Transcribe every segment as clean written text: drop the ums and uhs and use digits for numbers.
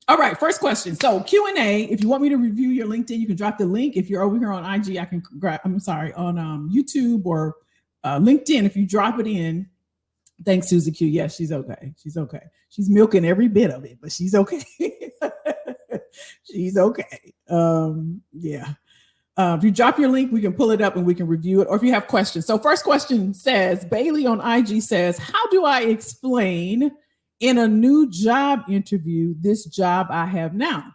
All right, first question. So Q&A, if you want me to review your LinkedIn, you can drop the link. If you're over here on IG, I can grab, I'm sorry, on YouTube or LinkedIn, if you drop it in. Thanks, Susie Q. Yes, she's okay. She's okay. She's milking every bit of it, but she's okay. She's okay. Yeah. If you drop your link, we can pull it up and we can review it. Or if you have questions. So first question says, Bailey on IG says, how do I explain in a new job interview this job I have now?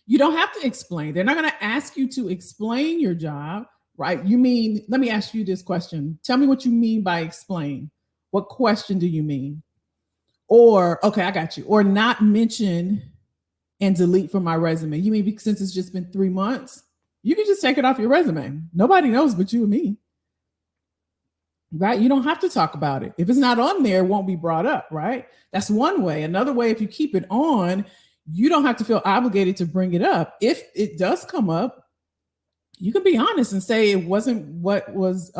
You don't have to explain. They're not going to ask you to explain your job, right? You mean, let me ask you this question. Tell me what you mean by explain. What question do you mean? Or, okay, I got you. Or not mention and delete from my resume. You mean since it's just been 3 months? You can just take it off your resume. Nobody knows but you and me. Right? You don't have to talk about it. If it's not on there, it won't be brought up, right? That's one way. Another way, if you keep it on, you don't have to feel obligated to bring it up. If it does come up, you can be honest and say it wasn't what was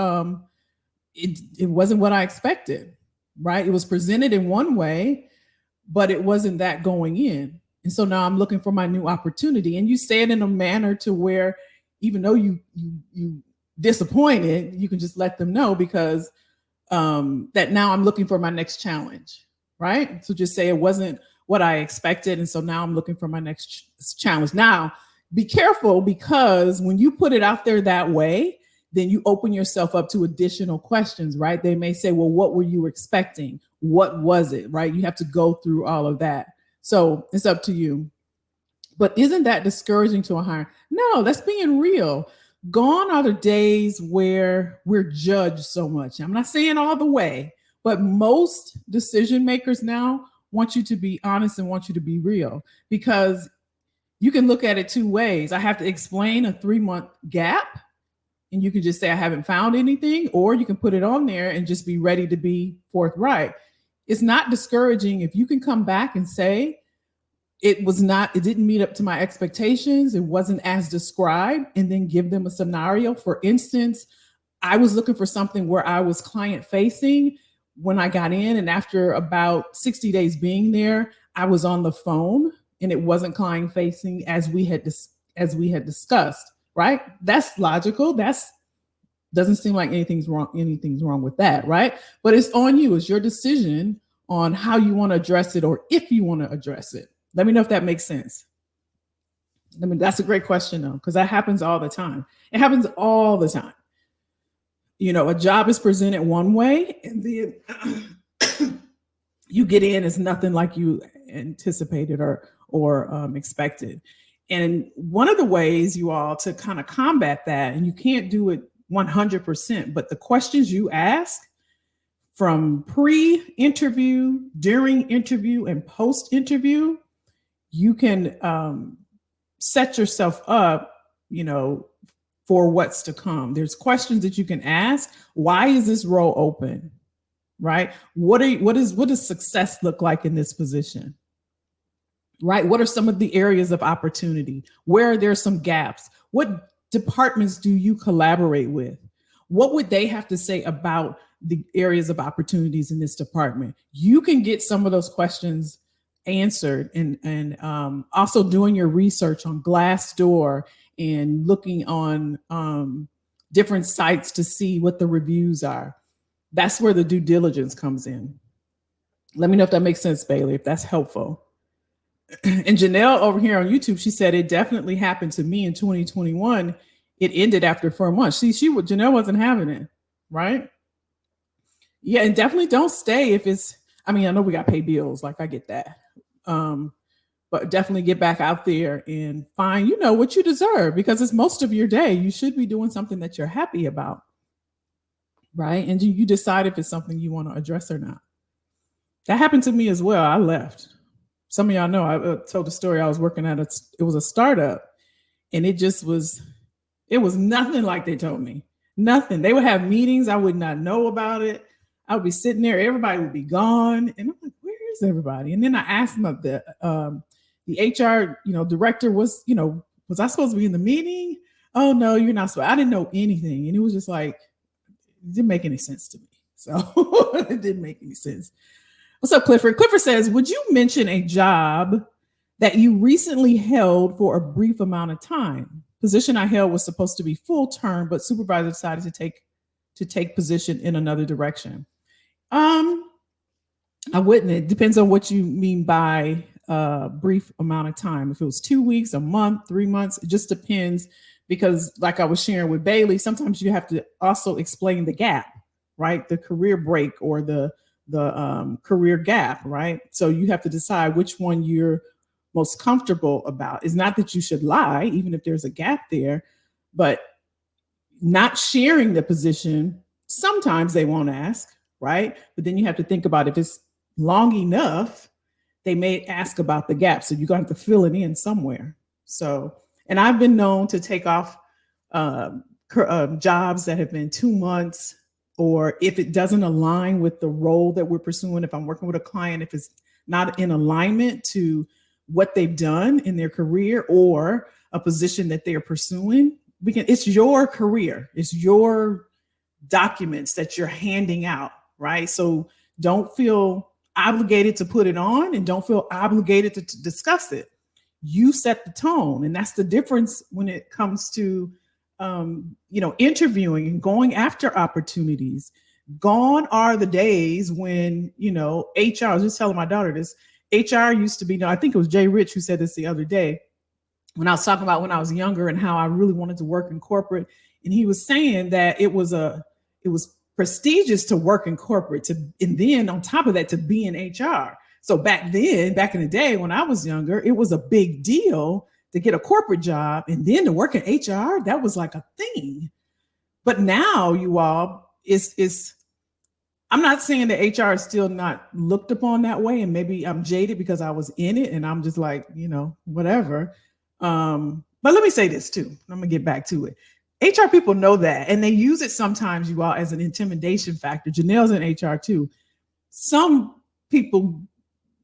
it wasn't what I expected, right? It was presented in one way, but it wasn't that going in. And so now I'm looking for my new opportunity. And you say it in a manner to where even though you disappointed, you can just let them know because that now I'm looking for my next challenge, right? So just say it wasn't what I expected. And so now I'm looking for my next challenge. Now, be careful because when you put it out there that way, then you open yourself up to additional questions, right? They may say, well, what were you expecting? What was it, right? You have to go through all of that. So it's up to you. But isn't that discouraging to a hire? No, that's being real. Gone are the days where we're judged so much. I'm not saying all the way, but most decision makers now want you to be honest and want you to be real because you can look at it two ways. I have to explain a 3-month gap and you can just say, I haven't found anything, or you can put it on there and just be ready to be forthright. It's not discouraging if you can come back and say, it didn't meet up to my expectations. It wasn't as described, and then give them a scenario. For instance, I was looking for something where I was client facing when I got in, and after about 60 days being there, I was on the phone and it wasn't client facing as we had discussed, right? That's logical. Doesn't seem like anything's wrong with that, right? But it's on you. It's your decision on how you want to address it or if you want to address it. Let me know if that makes sense. That's a great question though, because that happens all the time. It happens all the time. You know, a job is presented one way and then you get in, it's nothing like you anticipated or expected. And one of the ways you all to kind of combat that, and you can't do it 100%, but the questions you ask from pre-interview, during interview, and post-interview, you can set yourself up, you know, for what's to come. There's questions that you can ask. Why is this role open? Right? What does success look like in this position? Right? What are some of the areas of opportunity? Where are there some gaps? What departments do you collaborate with? What would they have to say about the areas of opportunities in this department? You can get some of those questions answered, and also doing your research on Glassdoor and looking on different sites to see what the reviews are. That's where the due diligence comes in. Let me know if that makes sense, Bailey, if that's helpful. And Janelle over here on YouTube, she said it definitely happened to me in 2021. It ended after 4 months. See, Janelle wasn't having it, right? Yeah, and definitely don't stay if it's, I mean, I know we got to pay bills, like I get that. But definitely get back out there and find, you know, what you deserve, because it's most of your day. You should be doing something that you're happy about, right? And you decide if it's something you want to address or not. That happened to me as well. I left. Some of y'all know I told the story. I was working at it was a startup, and it was nothing like they told me. Nothing. They would have meetings. I would not know about it. I would be sitting there. Everybody would be gone, and I'm like, "Where is everybody?" And then I asked them, the HR, director was I supposed to be in the meeting? Oh no, you're not supposed. I didn't know anything, and it was just like, it didn't make any sense to me. So it didn't make any sense. What's up, Clifford? Clifford says, would you mention a job that you recently held for a brief amount of time? Position I held was supposed to be full term, but supervisor decided to take position in another direction. Um, I wouldn't. It depends on what you mean by brief amount of time. If it was 2 weeks, a month, 3 months, it just depends. Because, like I was sharing with Bailey, sometimes you have to also explain the gap, right? The career break or the career gap, right? So you have to decide which one you're most comfortable about. It's not that you should lie, even if there's a gap there, but not sharing the position, sometimes they won't ask, right? But then you have to think about if it's long enough, they may ask about the gap. So you're going to have to fill it in somewhere. So, and I've been known to take off jobs that have been 2 months, or if it doesn't align with the role that we're pursuing, if I'm working with a client, if it's not in alignment to what they've done in their career or a position that they're pursuing, it's your career, it's your documents that you're handing out, right? So don't feel obligated to put it on and don't feel obligated to discuss it. You set the tone, and that's the difference when it comes to interviewing and going after opportunities. Gone are the days when HR. I was just telling my daughter this. HR used to be. I think it was Jay Rich who said this the other day when I was talking about when I was younger and how I really wanted to work in corporate, and he was saying that it was prestigious to work in corporate, and then on top of that to be in HR. So back then, back in the day when I was younger, it was a big deal to get a corporate job and then to work in HR. That was like a thing. But now, you all, I'm not saying that HR is still not looked upon that way, and maybe I'm jaded because I was in it and I'm just like, whatever. But let me say this too. I'm gonna get back to it. HR people know that, and they use it sometimes, you all, as an intimidation factor. Janelle's in HR too. Some people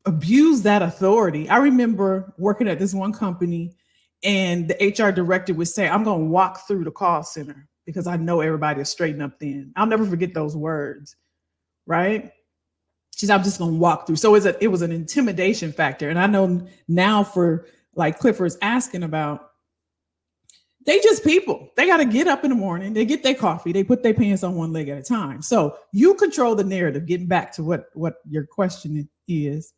abuse that authority. I remember working at this one company, and the HR director would say, I'm going to walk through the call center because I know everybody will straighten up then. I'll never forget those words, right? She's, I'm just going to walk through. So it was an intimidation factor. And I know now, for like Clifford's asking about, they just people. They got to get up in the morning. They get their coffee. They put their pants on one leg at a time. So you control the narrative. Getting back to what your question is,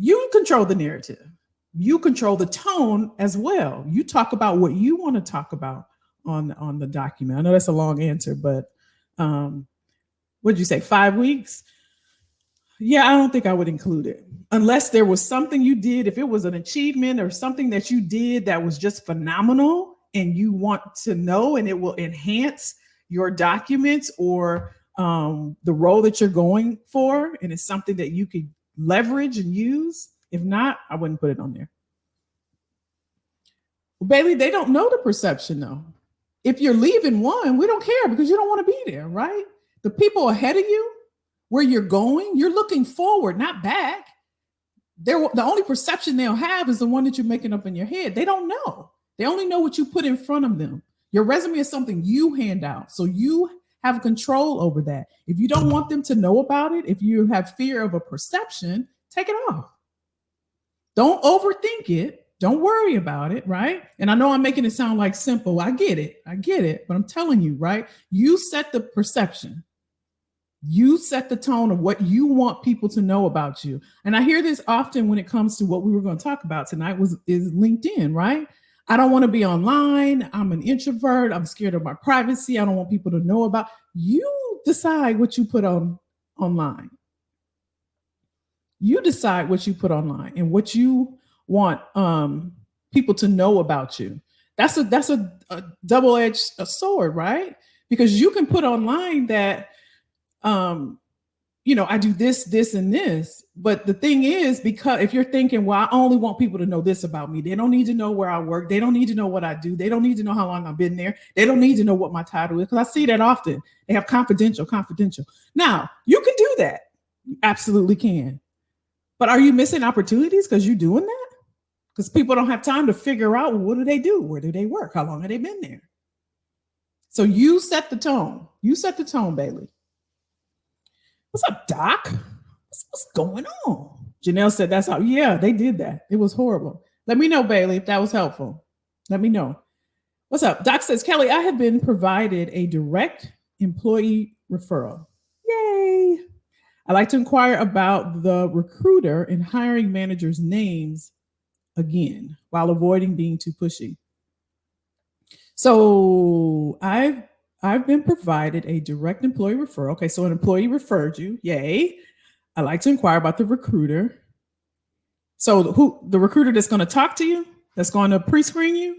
you control the narrative. You control the tone as well. You talk about what you want to talk about on the document. I know that's a long answer, but what did you say, 5 weeks? Yeah, I don't think I would include it unless there was something you did. If it was an achievement or something that you did that was just phenomenal and you want to know, and it will enhance your documents or the role that you're going for, and it's something that you could leverage and use. If not, I wouldn't put it on there. Well, Bailey, they don't know the perception though. If you're leaving one, we don't care because you don't want to be there, right? The people ahead of you, where you're going, you're looking forward, not back. The only perception they'll have is the one that you're making up in your head. They don't know. They only know what you put in front of them. Your resume is something you hand out. So you have control over that. If you don't want them to know about it, if you have fear of a perception, take it off. Don't overthink it. Don't worry about it, right? And I know I'm making it sound like simple. I get it. But I'm telling you, right? You set the perception. You set the tone of what you want people to know about you. And I hear this often when it comes to what we were going to talk about tonight is LinkedIn, right? I don't want to be online. I'm an introvert. I'm scared of my privacy. I don't want people to know about. You decide what you put online. You decide what you put online and what you want people to know about you. That's a double-edged sword, right? Because you can put online that I do this, and this. But the thing is, because if you're thinking, well, I only want people to know this about me, they don't need to know where I work. They don't need to know what I do. They don't need to know how long I've been there. They don't need to know what my title is, because I see that often. They have confidential. Now, you can do that. You absolutely can. But are you missing opportunities because you're doing that? Because people don't have time to figure out, well, what do they do? Where do they work? How long have they been there? So you set the tone. You set the tone, Bailey. What's up, Doc? What's going on? Janelle said that's how, yeah, they did that. It was horrible. Let me know, Bailey, if that was helpful. Let me know. What's up? Doc says, Kelly, I have been provided a direct employee referral. Yay. I like to inquire about the recruiter and hiring manager's names again while avoiding being too pushy. So I've been provided a direct employee referral. Okay, so an employee referred you. Yay. I like to inquire about the recruiter. So who the recruiter that's going to talk to you, that's going to pre-screen you.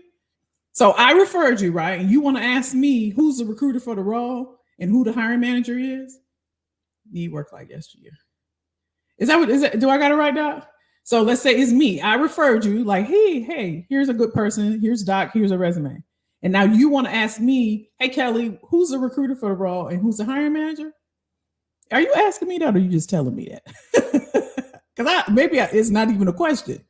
So I referred you, right? And you want to ask me who's the recruiter for the role and who the hiring manager is? Need work like yesterday. Is that what is it? Do I got it right, Doc? So let's say it's me. I referred you, like, hey, here's a good person. Here's Doc. Here's a resume. And now you want to ask me, hey, Kelly, who's the recruiter for the role and who's the hiring manager? Are you asking me that or are you just telling me that? Because it's not even a question.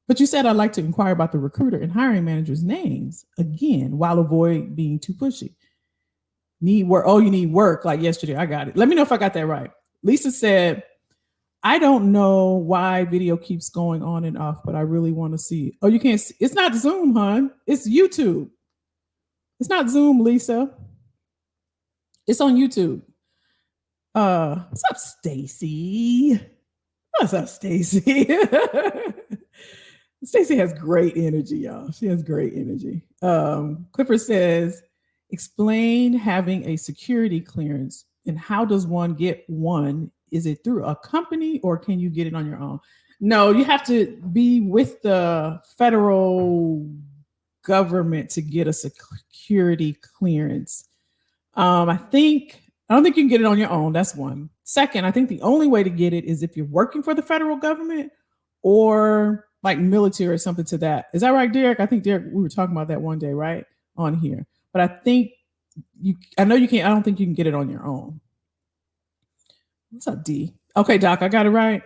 But you said I'd like to inquire about the recruiter and hiring manager's names again while avoid being too pushy. Need work. Oh, you need work like yesterday. I got it. Let me know if I got that right. Lisa said, I don't know why video keeps going on and off, but I really want to see it. Oh, you can't see. It's not Zoom, hon. It's YouTube. It's not Zoom, Lisa. It's on YouTube. What's up, Stacy? What's up, Stacy? Stacy has great energy, y'all. She has great energy. Clifford says, explain having a security clearance and how does one get one? Is it through a company or can you get it on your own? No, you have to be with the federal government to get a security clearance. I don't think you can get it on your own. That's one. Second, I think the only way to get it is if you're working for the federal government or like military or something to that. Is that right, Derek? I think Derek, we were talking about that one day, right? On here. But I think I know you can't, I don't think you can get it on your own. What's up, D? Okay, Doc, I got it right.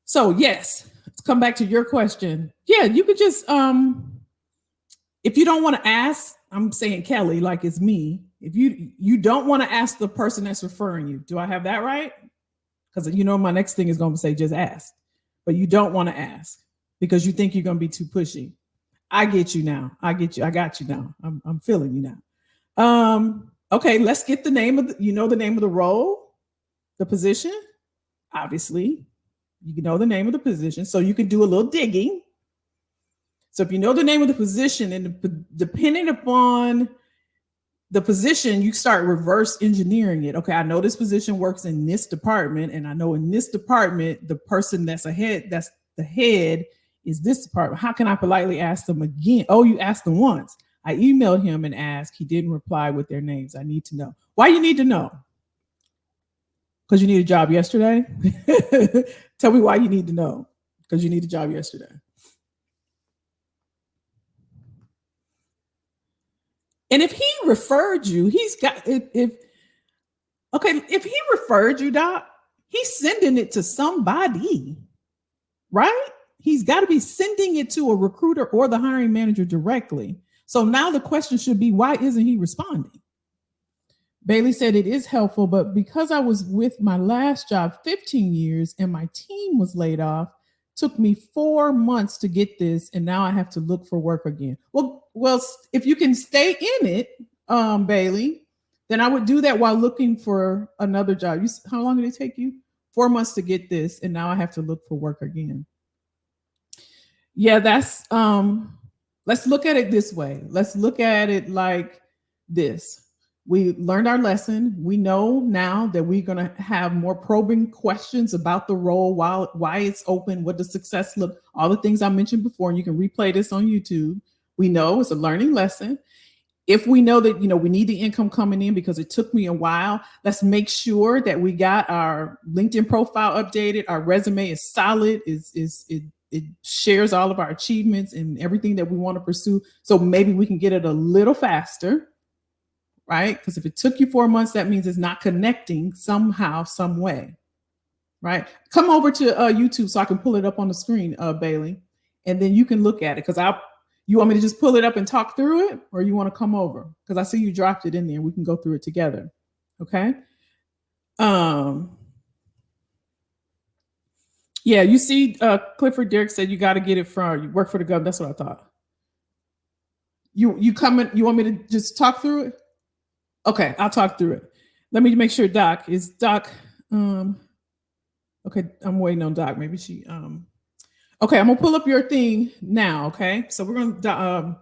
So yes, let's come back to your question. Yeah, you could just if you don't want to ask, I'm saying Kelly, like it's me. If you don't want to ask the person that's referring you, do I have that right? Because my next thing is going to say just ask, but you don't want to ask because you think you're going to be too pushy. I get you now. I got you now. I'm feeling you now. Okay, let's get the name of the name of the role, the position. Obviously, you know the name of the position, so you can do a little digging. So if you know the name of the position and depending upon the position, you start reverse engineering it. Okay, I know this position works in this department, and I know in this department, the person that's the head is this department. How can I politely ask them again? Oh, you asked them once. I emailed him and asked. He didn't reply with their names. I need to know. Why you need to know? Because you need a job yesterday? Tell me why you need to know. Because you need a job yesterday. And if he referred you, if he referred you, Doc, he's sending it to somebody, right? He's got to be sending it to a recruiter or the hiring manager directly. So now the question should be, why isn't he responding? Bailey said it is helpful, but because I was with my last job 15 years and my team was laid off, took me 4 months to get this, and now I have to look for work again. Well, if you can stay in it, Bailey, then I would do that while looking for another job. How long did it take you? 4 months to get this, and now I have to look for work again. Yeah, that's let's look at it this way. Let's look at it like this. We learned our lesson. We know now that we're going to have more probing questions about the role, why it's open, what does success look, all the things I mentioned before, and you can replay this on YouTube. We know it's a learning lesson. If we know that, we need the income coming in because it took me a while, let's make sure that we got our LinkedIn profile updated. Our resume is solid, it shares all of our achievements and everything that we want to pursue. So maybe we can get it a little faster. Right? Because if it took you 4 months, that means it's not connecting somehow, some way. Right? Come over to YouTube so I can pull it up on the screen, Bailey, and then you can look at it. Because you want me to just pull it up and talk through it, or you want to come over? Because I see you dropped it in there. We can go through it together. Okay. Um, yeah, you see, Clifford Derrick said you got to get it from you work for the government. That's what I thought. You coming? You want me to just talk through it? Okay, I'll talk through it. Let me make sure Doc is Doc. Um, okay, I'm waiting on Doc. Maybe she. Okay, I'm gonna pull up your thing now. Okay, so we're gonna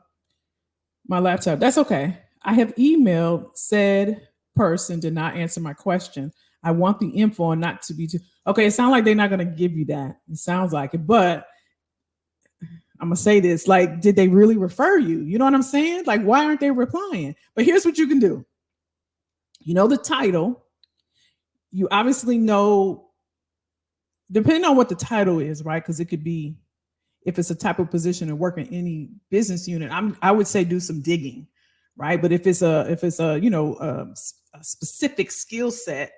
my laptop. That's okay. I have emailed said person did not answer my question. I want the info and not to be too. Okay, it sounds like they're not gonna give you that. It sounds like it, but I'm gonna say this: like, did they really refer you? You know what I'm saying? Like, why aren't they replying? But here's what you can do. You know the title. You obviously know, depending on what the title is, right? Because it could be if it's a type of position and work in any business unit. I would say do some digging, right? But if it's a a specific skill set,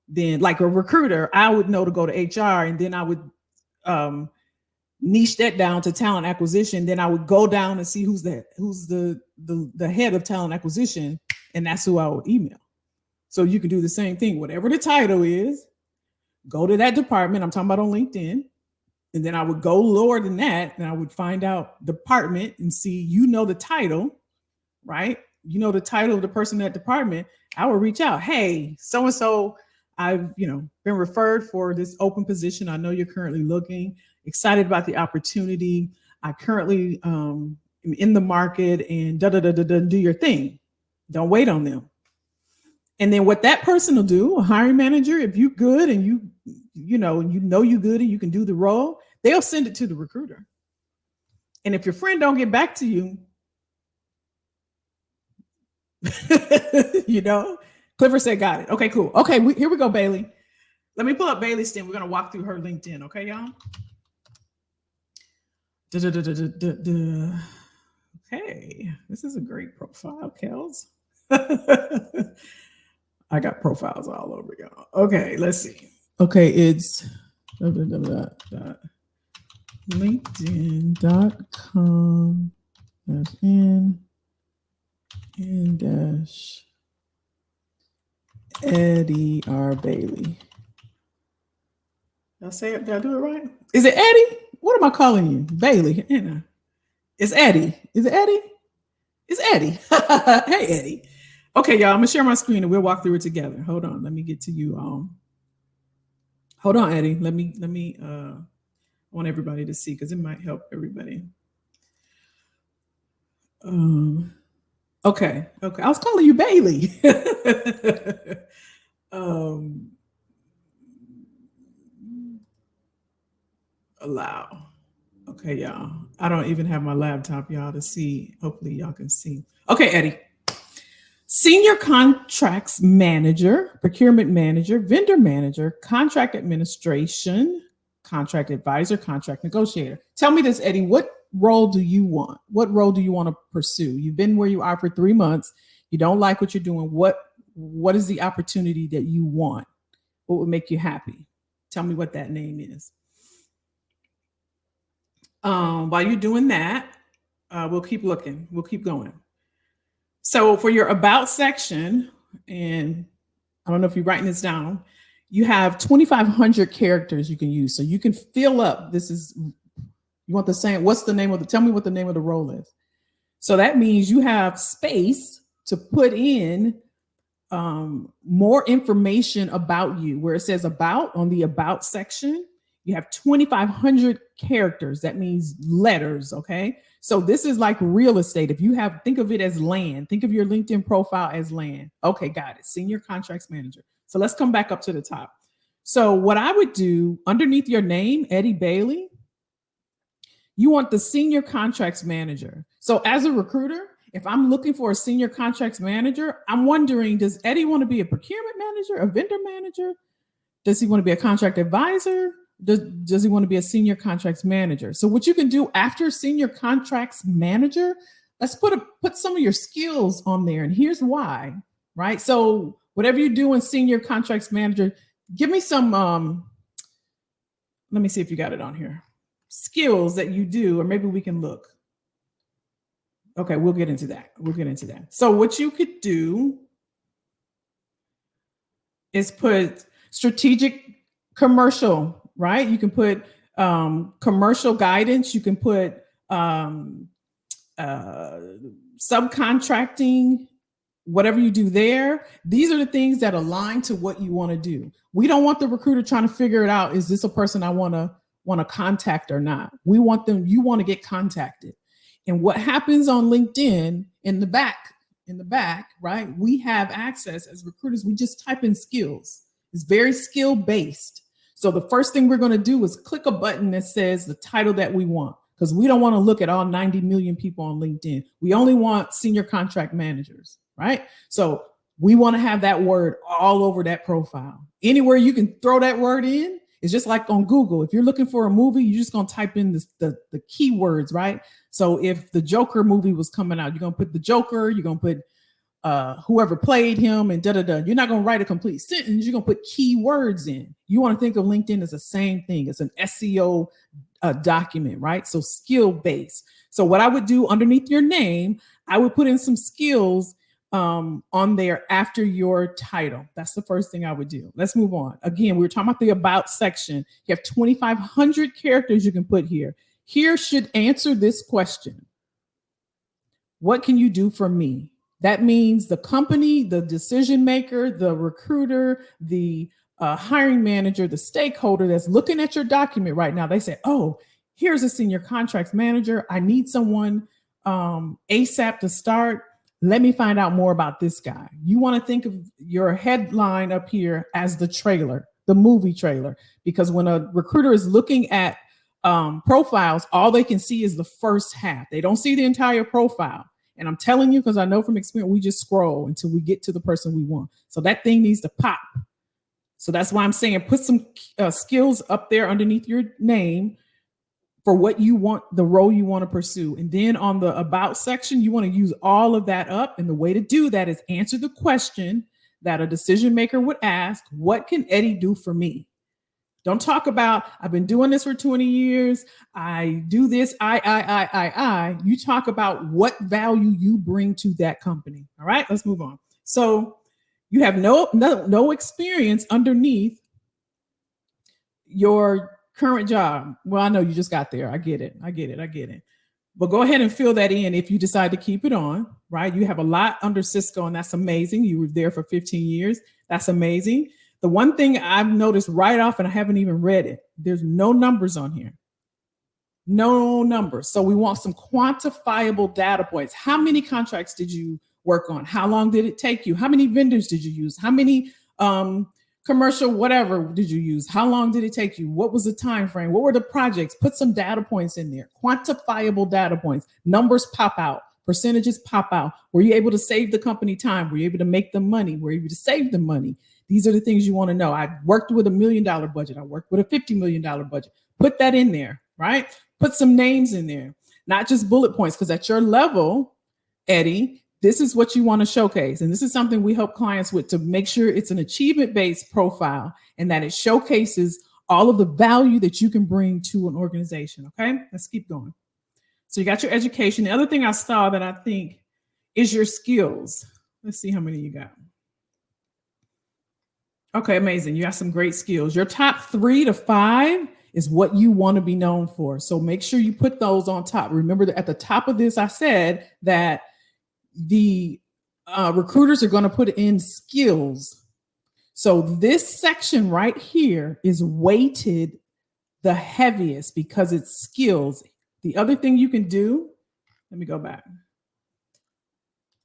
then like a recruiter, I would know to go to HR, and then I would um, niche that down to talent acquisition. Then I would go down and see who's the head of talent acquisition, and that's who I would email. So you can do the same thing, whatever the title is. Go to that department. I'm talking about on LinkedIn. And then I would go lower than that, and I would find out department and see, the title, right? You know the title of the person in that department. I would reach out. Hey, so and so, I've been referred for this open position. I know you're currently looking. Excited about the opportunity. I currently am in the market, and da da da da da. Do your thing. Don't wait on them. And then what that person will do, a hiring manager, if you good and you you good and you can do the role, they'll send it to the recruiter. And if your friend don't get back to you, Clifford said, got it. Okay, cool. Okay, here we go, Bailey. Let me pull up Bailey's thing. We're going to walk through her LinkedIn. Okay, y'all? Okay, this is a great profile, Kels. I got profiles all over, y'all. Okay, let's see. Okay, it's linkedin.com in dash Eddie R. Bailey. Did I say it? Did I do it right? Is it Eddie? What am I calling you? Bailey. It's Eddie. Is it Eddie? It's Eddie. Hey, Eddie. Okay, y'all. I'm gonna share my screen and we'll walk through it together. Hold on. Let me get to you. Hold on, Eddie. Let me I want everybody to see because it might help everybody. Okay. I was calling you Bailey. Allow. Okay, y'all. I don't even have my laptop, y'all, to see. Hopefully, y'all can see. Okay, Eddie. Senior contracts manager, procurement manager, vendor manager, contract administration, contract advisor, contract negotiator. Tell me this, Eddie. What role do you want? What role do you want to pursue? You've been where you are for 3 months. You don't like what you're doing. What is the opportunity that you want? What would make you happy? Tell me what that name is. While you're doing that, we'll keep looking. We'll keep going. So for your about section, and I don't know if you're writing this down, you have 2,500 characters you can use. So you can fill up. You want the same, tell me what the name of the role is. So that means you have space to put in more information about you. Where it says about on the about section, you have 2,500 characters. That means letters, okay? So this is like real estate. Think of it as land. Think of your LinkedIn profile as land. Okay, got it. Senior contracts manager. So let's come back up to the top. So what I would do underneath your name, Eddie Bailey, you want the senior contracts manager. So as a recruiter, if I'm looking for a senior contracts manager, I'm wondering, does Eddie want to be a procurement manager, a vendor manager? Does he want to be a contract advisor? Does he want to be a senior contracts manager? So what you can do after senior contracts manager, let's put some of your skills on there. And here's why, right? So whatever you do in senior contracts manager, give me some, let me see if you got it on here. Skills that you do, or maybe we can look. Okay, we'll get into that. So what you could do, is put strategic commercial, right? You can put commercial guidance. You can put uh, subcontracting, whatever you do there. These are the things that align to what you want to do. We don't want the recruiter trying to figure it out. Is this a person I want to contact or not? We want them. You want to get contacted. And what happens on LinkedIn in the back, right? We have access as recruiters. We just type in skills. It's very skill based. So the first thing we're going to do is click a button that says the title that we want, because we don't want to look at all 90 million people on LinkedIn. We only want senior contract managers, right? So we want to have that word all over that profile. Anywhere you can throw that word in, it's just like on Google. If you're looking for a movie, you're just going to type in the keywords, right? So if the Joker movie was coming out, you're going to put the Joker, you're going to put whoever played him and da-da-da. You're not going to write a complete sentence. You're going to put keywords in. You want to think of LinkedIn as the same thing. It's an SEO document, right? So skill-based. So what I would do underneath your name, I would put in some skills on there after your title. That's the first thing I would do. Let's move on. Again, we were talking about the about section. You have 2,500 characters you can put here. Here should answer this question. What can you do for me? That means the company, the decision maker, the recruiter, the hiring manager, the stakeholder that's looking at your document right now. They say, oh, here's a senior contracts manager. I need someone ASAP to start. Let me find out more about this guy. You want to think of your headline up here as the trailer, the movie trailer, because when a recruiter is looking at profiles, all they can see is the first half. They don't see the entire profile. And I'm telling you, because I know from experience, we just scroll until we get to the person we want. So that thing needs to pop. So that's why I'm saying put some skills up there underneath your name for what you want, the role you want to pursue. And then on the about section, you want to use all of that up. And the way to do that is answer the question that a decision maker would ask, what can Eddie do for me? Don't talk about, I've been doing this for 20 years. I do this, I. You talk about what value you bring to that company. All right, let's move on. So you have no experience underneath your current job. Well, I know you just got there. I get it. But go ahead and fill that in if you decide to keep it on, right? You have a lot under Cisco, and that's amazing. You were there for 15 years. That's amazing. The one thing I've noticed right off, and I haven't even read it, there's no numbers on here. No numbers. So we want some quantifiable data points. How many contracts did you work on? How long did it take you? How many vendors did you use? How many commercial whatever did you use? How long did it take you? What was the time frame? What were the projects? Put some data points in there. Quantifiable data points. Numbers pop out. Percentages pop out. Were you able to save the company time? Were you able to make them money? Were you able to save them money? These are the things you want to know. I worked with $1 million budget. I worked with a $50 million budget. Put that in there, right? Put some names in there, not just bullet points, because at your level, Eddie, this is what you want to showcase. And this is something we help clients with to make sure it's an achievement-based profile and that it showcases all of the value that you can bring to an organization. Okay, let's keep going. So you got your education. The other thing I saw that I think is your skills. Let's see how many you got. Okay, amazing. You got some great skills. Your top 3 to 5 is what you want to be known for. So make sure you put those on top. Remember that at the top of this, I said that the recruiters are going to put in skills. So this section right here is weighted the heaviest because it's skills. The other thing you can do, let me go back.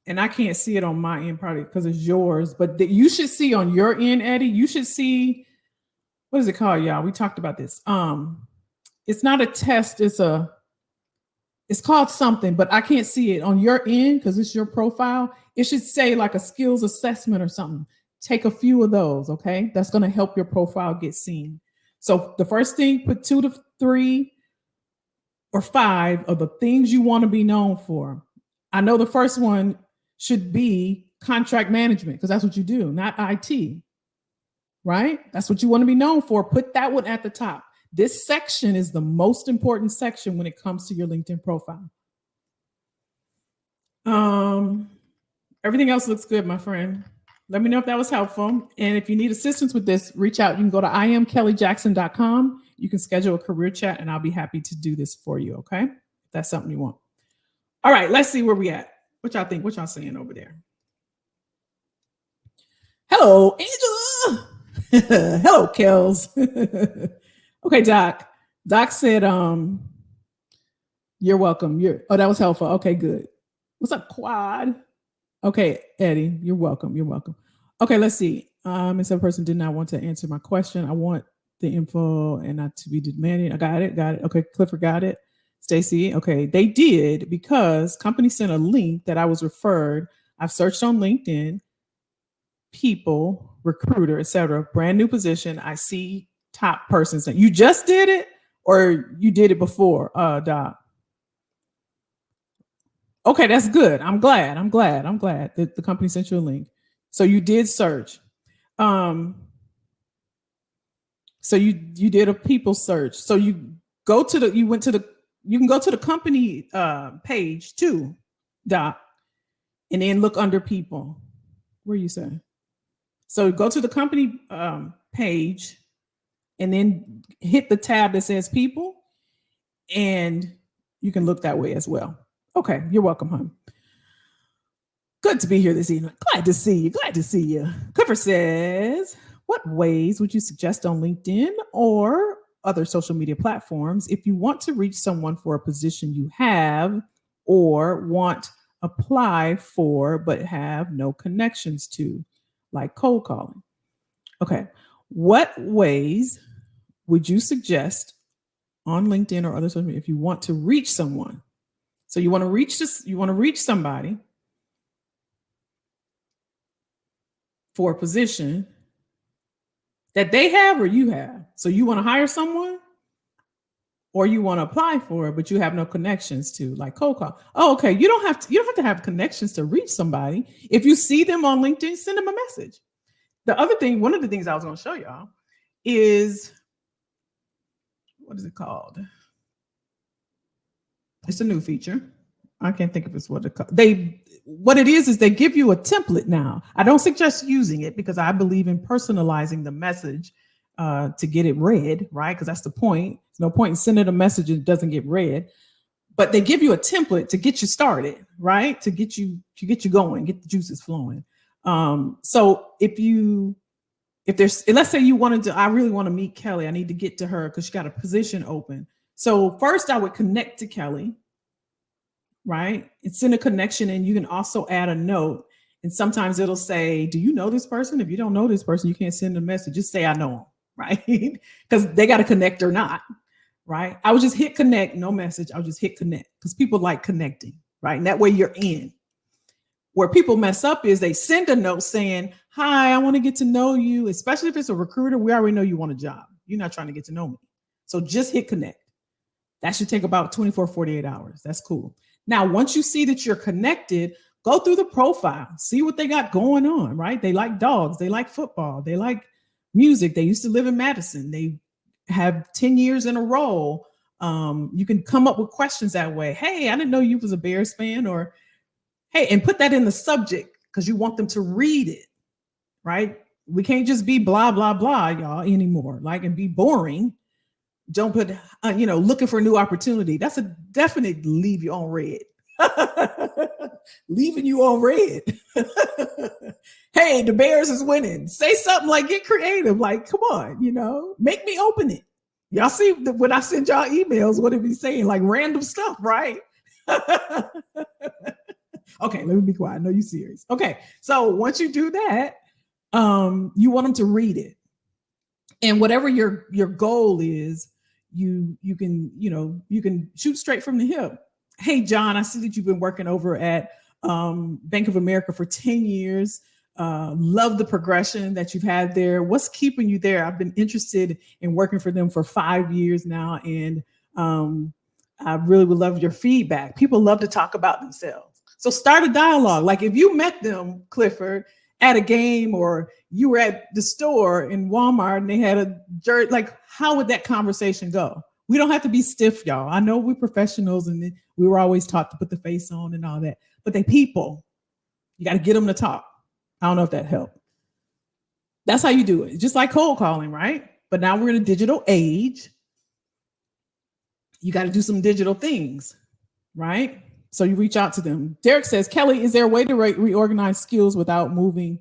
And I can't see it on my end probably because it's yours, but you should see on your end, Eddie, you should see, what is it called, y'all? We talked about this. It's not a test, it's called something, but I can't see it on your end because it's your profile. It should say like a skills assessment or something. Take a few of those, okay? That's going to help your profile get seen. So the first thing, put 2 to 3 or 5 of the things you want to be known for. I know the first one should be contract management because that's what you do, not IT, right? That's what you want to be known for. Put that one at the top. This section is the most important section when it comes to your LinkedIn profile. Everything else looks good, my friend. Let me know if that was helpful. And if you need assistance with this, reach out. You can go to IamKellyJackson.com. You can schedule a career chat and I'll be happy to do this for you. Okay. If that's something you want. All right. Let's see where we at. What y'all think? What y'all saying over there? Hello, Angela. Hello, Kels. Okay, Doc. Doc said, you're welcome. That was helpful. Okay, good. What's up, Quad? Okay, Eddie, you're welcome. You're welcome. Okay, let's see. And some person did not want to answer my question. I want the info and not to be demanding. I got it. Okay, Clifford got it. Stacy, okay, they did because company sent a link that I was referred. I've searched on LinkedIn, people, recruiter, etc. Brand new position. I see top persons. You just did it, or you did it before, Doc? Okay, that's good. I'm glad that the company sent you a link. So you did search. So you did a people search. So you can go to the company page too, Doc, and then look under people. Where you say? So go to the company page and then hit the tab that says people, and you can look that way as well. Okay, you're welcome, hon. Good to be here this evening. Glad to see you. Clifford says, what ways would you suggest on LinkedIn or other social media platforms if you want to reach someone for a position you have or want apply for but have no connections to, like cold calling? Okay, what ways would you suggest on LinkedIn or other social media if you want to reach someone? So you want to reach somebody for a position that they have or you have. So you want to hire someone or you want to apply for it, but you have no connections to, like cold call. Oh, okay. You don't have to have connections to reach somebody. If you see them on LinkedIn, send them a message. The other thing, one of the things I was going to show y'all is, what is it called? It's a new feature. I can't think of it's what it is they give you a template now. I don't suggest using it because I believe in personalizing the message to get it read, right? Because that's the point. There's no point in sending a message and it doesn't get read. But they give you a template to get you started, right? To get you going, get the juices flowing. So if there's, let's say I really want to meet Kelly. I need to get to her because she got a position open. So first I would connect to Kelly, right? And send a connection, and you can also add a note. And sometimes it'll say, do you know this person? If you don't know this person, you can't send a message. Just say, I know them, right? Because they got to connect or not, right? I would just hit connect, no message. I'll just hit connect because people like connecting, right? And that way you're in. Where people mess up is they send a note saying, hi, I want to get to know you, especially if it's a recruiter. We already know you want a job. You're not trying to get to know me. So just hit connect. That should take about 24, 48 hours. That's cool. Now, once you see that you're connected, go through the profile, see what they got going on, right? They like dogs. They like football. They like music. They used to live in Madison. They have 10 years in a row. You can come up with questions that way. Hey, I didn't know you was a Bears fan, or hey, and put that in the subject because you want them to read it, right? We can't just be blah, blah, blah, y'all, anymore, and be boring. Don't put, looking for a new opportunity. That's a definite leave you on red. Leaving you on red. Hey, the Bears is winning. Say something like, get creative. Like, come on, make me open it. Y'all see when I send y'all emails, what it be saying? Like random stuff, right? Okay, let me be quiet. I know you're serious. Okay, so once you do that, you want them to read it. And whatever your goal is, you can shoot straight from the hip. Hey, John, I see that you've been working over at Bank of America for 10 years. Love the progression that you've had there. What's keeping you there? I've been interested in working for them for 5 years now, and I really would love your feedback. People love to talk about themselves. So start a dialogue. Like if you met them, Clifford, at a game, or you were at the store in Walmart and they had a jersey, like how would that conversation go? We don't have to be stiff, y'all. I know we're professionals and we were always taught to put the face on and all that, but they people. You got to get them to talk. I don't know if that helped. That's how you do it. Just like cold calling, right? But now we're in a digital age. You got to do some digital things, right? So you reach out to them. Derek says, Kelly, is there a way to reorganize skills without removing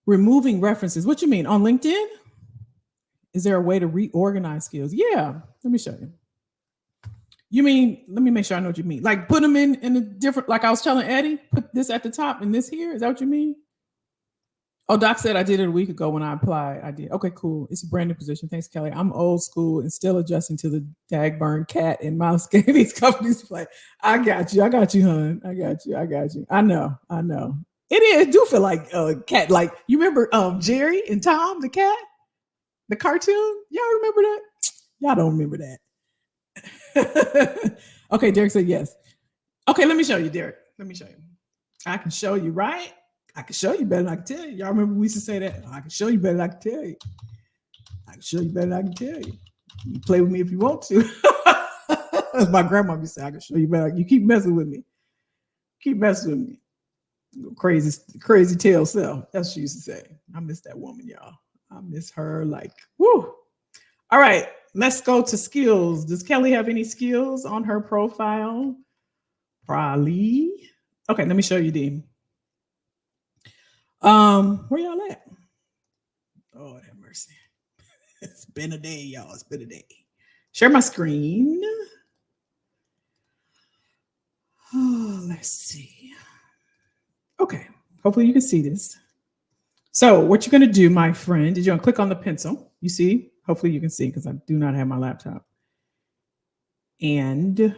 references? What you mean? On LinkedIn? Is there a way to reorganize skills? Yeah, let me show you. You mean, let me make sure I know what you mean. Like put them in a different, like I was telling Eddie, put this at the top and this here. Is that what you mean? Oh, Doc said I did it a week ago when I applied. I did. Okay, cool. It's a brand new position. Thanks, Kelly. I'm old school and still adjusting to the dag-burn cat and mouse game these companies play. I got you, hon. I got you. I know. It is. It do feel like a cat. Like, you remember Jerry and Tom, the cat? The cartoon? Y'all remember that? Y'all don't remember that. Okay, Derek said yes. Okay, let me show you, Derek. Let me show you. I can show you, right? I can show you better than I can tell you. Y'all remember we used to say that? I can show you better than I can tell you. I can show you better than I can tell you. You play with me if you want to. As my grandma used to say, I can show you better. You keep messing with me. Keep messing with me. Crazy tail self. That's what she used to say. I miss that woman, y'all. I miss her like, whoo. All right, let's go to skills. Does Kelly have any skills on her profile? Probably. Okay, let me show you, Dean. Where y'all at? Oh, have mercy. It's been a day, y'all. It's been a day. Share my screen. Oh, let's see. Okay, hopefully you can see this. So what you're going to do, my friend, is you're going to click on the pencil. You see? Hopefully you can see because I do not have my laptop. And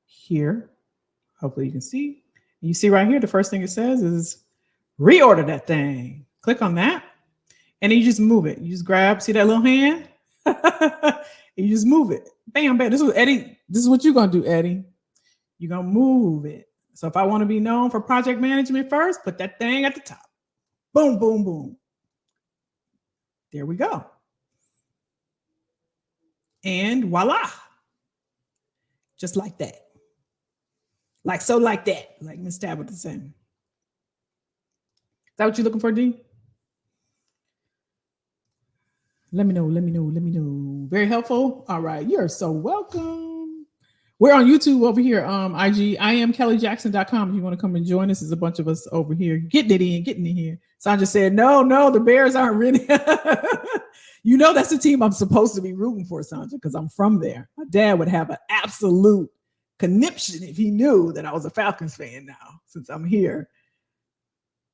here, hopefully you can see. You see right here, the first thing it says is reorder that thing. Click on that. And then you just move it. You just grab, see that little hand? You just move it. Bam, bam. This is Eddie. This is what you're going to do, Eddie. You're going to move it. So if I want to be known for project management first, put that thing at the top. Boom, boom, boom. There we go. And voila. Just like that. Like so, like that. Like Miss Tabitha saying. Is that what you're looking for, D? Let me know. Very helpful. All right. You're so welcome. We're on YouTube over here. IG. I am kellyjackson.com. If you want to come and join us, there's a bunch of us over here getting in here. Sandra said, no, the Bears aren't really. You know, that's the team I'm supposed to be rooting for, Sandra, because I'm from there. My dad would have an absolute conniption if he knew that I was a Falcons fan now, since I'm here.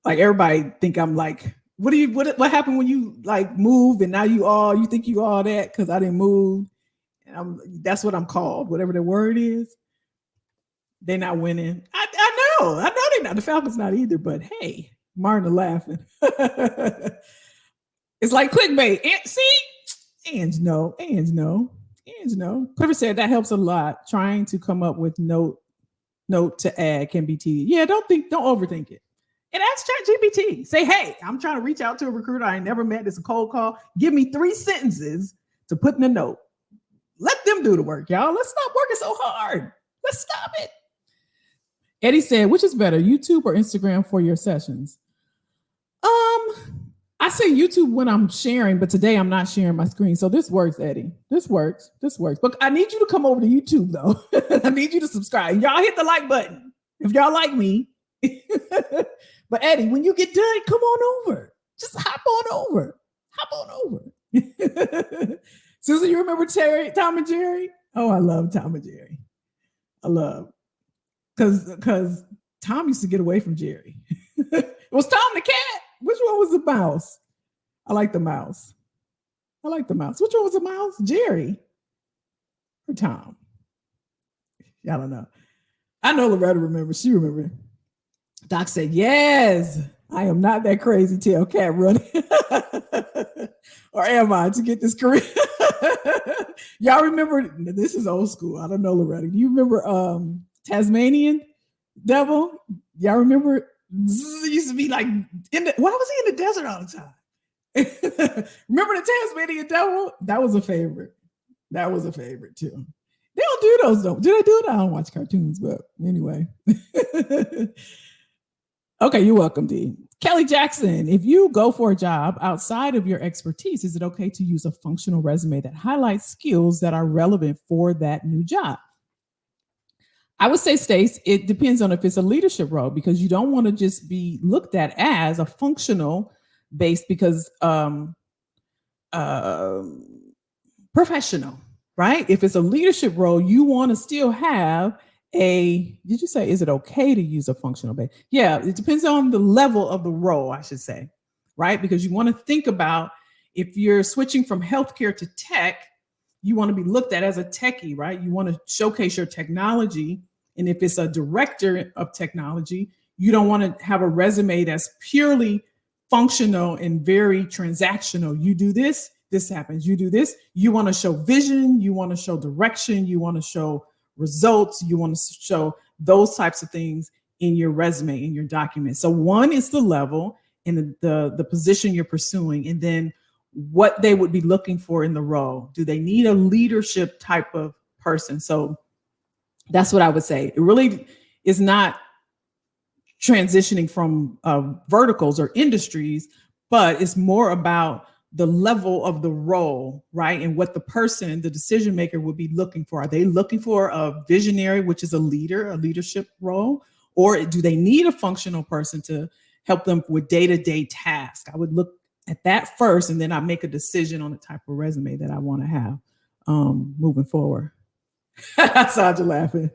Like everybody think I'm like, what happened when you like move and now you think you all that because I didn't move. And that's what I'm called, whatever the word is. They're not winning. I know they're not. The Falcons not either, but hey, Martin laughing. It's like clickbait. See? Ange no. Clifford said that helps a lot. Trying to come up with note to add can be tedious. Yeah, don't overthink it. And ask ChatGPT. Say, hey, I'm trying to reach out to a recruiter I ain't never met. It's a cold call. Give me 3 sentences to put in a note. Let them do the work, y'all. Let's stop working so hard. Let's stop it. Eddie said, which is better, YouTube or Instagram for your sessions? I say YouTube when I'm sharing, but today I'm not sharing my screen. So this works, Eddie. This works. But I need you to come over to YouTube, though. I need you to subscribe. Y'all hit the like button if y'all like me. But Eddie, when you get done, come on over. Just hop on over. Susan, you remember Tom and Jerry? Oh, I love Tom and Jerry. I love because Tom used to get away from Jerry. Was Tom the cat? Which one was the mouse? I like the mouse. Which one was the mouse? Jerry or Tom? I don't know. I know Loretta remembers. She remembered. Doc said, yes, I am not that crazy tail cat running. Or am I to get this career? Y'all remember, this is old school. I don't know, Loretta. Do you remember Tasmanian Devil? Y'all remember? It used to be like, why was he in the desert all the time? Remember the Tasmanian Devil? That was a favorite. Too. They don't do those, though. Do they do it? I don't watch cartoons, but anyway. Okay, you're welcome, D. Kelly Jackson, if you go for a job outside of your expertise, is it okay to use a functional resume that highlights skills that are relevant for that new job? I would say, Stace, it depends on if it's a leadership role because you don't want to just be looked at as a functional based because uh, professional, right? If it's a leadership role, you want to still have did you say, is it okay to use a functional base? Yeah, it depends on the level of the role, I should say, right? Because you want to think about if you're switching from healthcare to tech, you want to be looked at as a techie, right? You want to showcase your technology. And if it's a director of technology, you don't want to have a resume that's purely functional and very transactional. You do this, this happens. You do this. You want to show vision. You want to show direction. You want to show results. You want to show those types of things in your resume, in your document. So one is the level and the position you're pursuing, and then what they would be looking for in the role. Do they need a leadership type of person? So that's what I would say. It really is not transitioning from verticals or industries, but it's more about the level of the role, right? And what the person, the decision maker, would be looking for. Are they looking for a visionary, which is a leader, a leadership role? Or do they need a functional person to help them with day-to-day tasks? I would look at that first, and then I make a decision on the type of resume that I want to have moving forward. I saw you laughing.